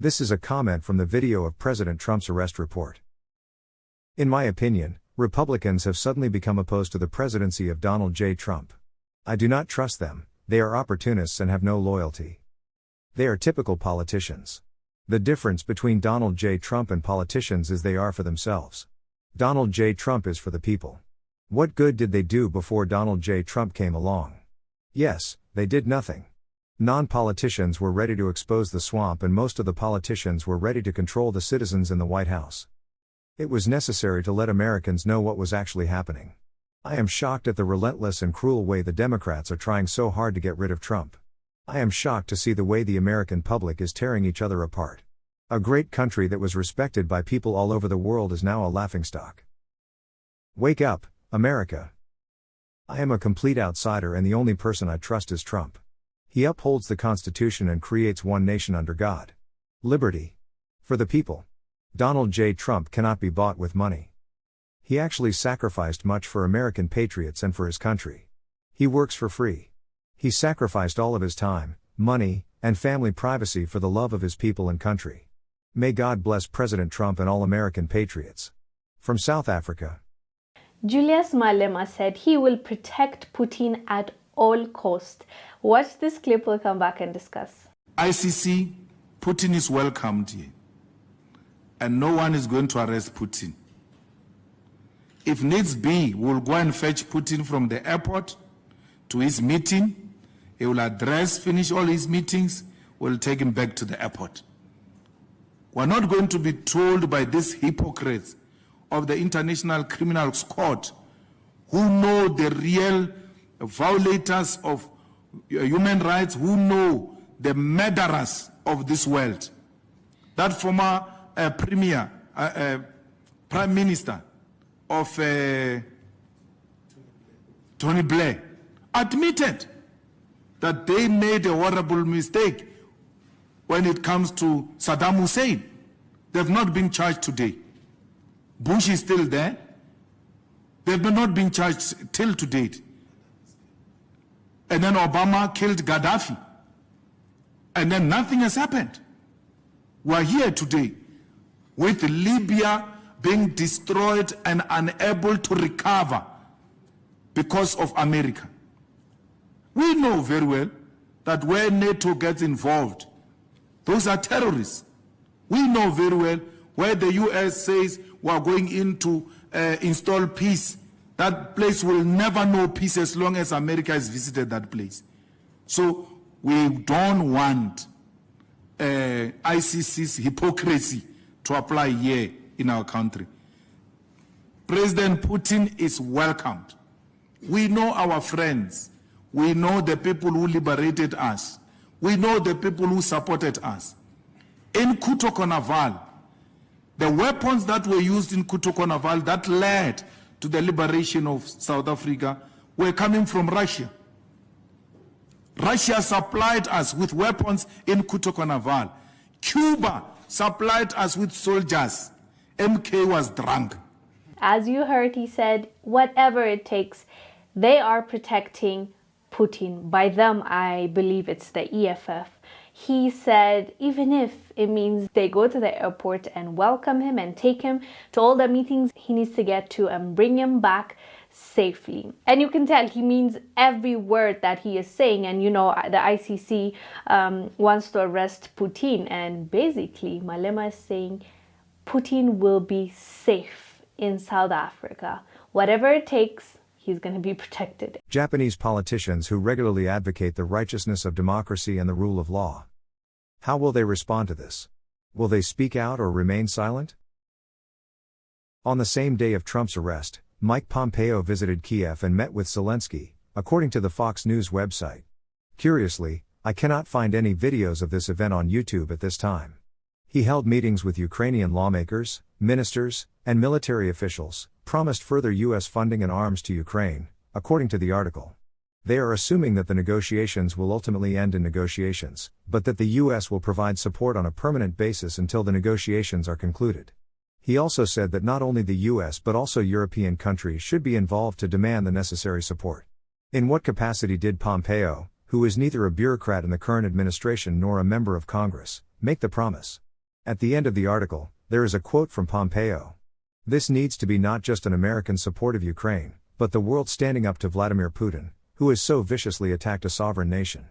This is a comment from the video of President Trump's arrest report. In my opinion, Republicans have suddenly become opposed to the presidency of Donald J. Trump. I do not trust them, they are opportunists and have no loyalty. They are typical politicians. The difference between Donald J. Trump and politicians is they are for themselves. Donald J. Trump is for the people. What good did they do before Donald J. Trump came along? Yes, they did nothing. Non-politicians were ready to expose the swamp and most of the politicians were ready to control the citizens in the White House. It was necessary to let Americans know what was actually happening. I am shocked at the relentless and cruel way the Democrats are trying so hard to get rid of Trump. I am shocked to see the way the American public is tearing each other apart. A great country that was respected by people all over the world is now a laughingstock. Wake up, America. I am a complete outsider and the only person I trust is Trump. He upholds the Constitution and creates one nation under God. Liberty. For the people. Donald J. Trump cannot be bought with money. He actually sacrificed much for American patriots and for his country. He works for free. He sacrificed all of his time, money, and family privacy for the love of his people and country. May God bless President Trump and all American patriots. From South Africa. Julius Malema said he will protect Putin at all costs. Watch this clip, we'll come back and discuss. ICC, Putin is welcomed here. And no one is going to arrest Putin. If needs be, we'll go and fetch Putin from the airport to his meeting. He will finish all his meetings. We'll take him back to the airport. We're not going to be told by these hypocrites of the International Criminal Court who know the real violators of human rights, who know the murderers of this world. That former Prime Minister of Tony Blair admitted that they made a horrible mistake when it comes to Saddam Hussein. They've not been charged today. Bush is still there. They've not been charged till to date. And then Obama killed Gaddafi. And then nothing has happened. We're here today with Libya being destroyed and unable to recover because of America. We know very well that where NATO gets involved, those are terrorists. We know very well where the US says we're going in to install peace. That place will never know peace as long as America has visited that place. So we don't want ICC's hypocrisy to apply here in our country. President Putin is welcomed. We know our friends. We know the people who liberated us. We know the people who supported us. In Kutokonaval, the weapons that were used in Kutokonaval that led to the liberation of South Africa were coming from Russia. Russia supplied us with weapons in Kutokonaval. Cuba supplied us with soldiers. MK was drunk. As you heard, he said, whatever it takes, they are protecting Putin. By them, I believe it's the EFF. He said, even if it means they go to the airport and welcome him and take him to all the meetings he needs to get to and bring him back safely. And you can tell he means every word that he is saying. And you know, the ICC wants to arrest Putin. And basically, Malema is saying Putin will be safe in South Africa. Whatever it takes, he's going to be protected. Japanese politicians who regularly advocate the righteousness of democracy and the rule of law. How will they respond to this? Will they speak out or remain silent? On the same day of Trump's arrest, Mike Pompeo visited Kiev and met with Zelensky, according to the Fox News website. Curiously, I cannot find any videos of this event on YouTube at this time. He held meetings with Ukrainian lawmakers, ministers, and military officials, promised further U.S. funding and arms to Ukraine, according to the article. They are assuming that the negotiations will ultimately end in negotiations, but that the U.S. will provide support on a permanent basis until the negotiations are concluded. He also said that not only the U.S. but also European countries should be involved to demand the necessary support. In what capacity did Pompeo, who is neither a bureaucrat in the current administration nor a member of Congress, make the promise? At the end of the article, there is a quote from Pompeo. This needs to be not just an American support of Ukraine, but the world standing up to Vladimir Putin, who has so viciously attacked a sovereign nation.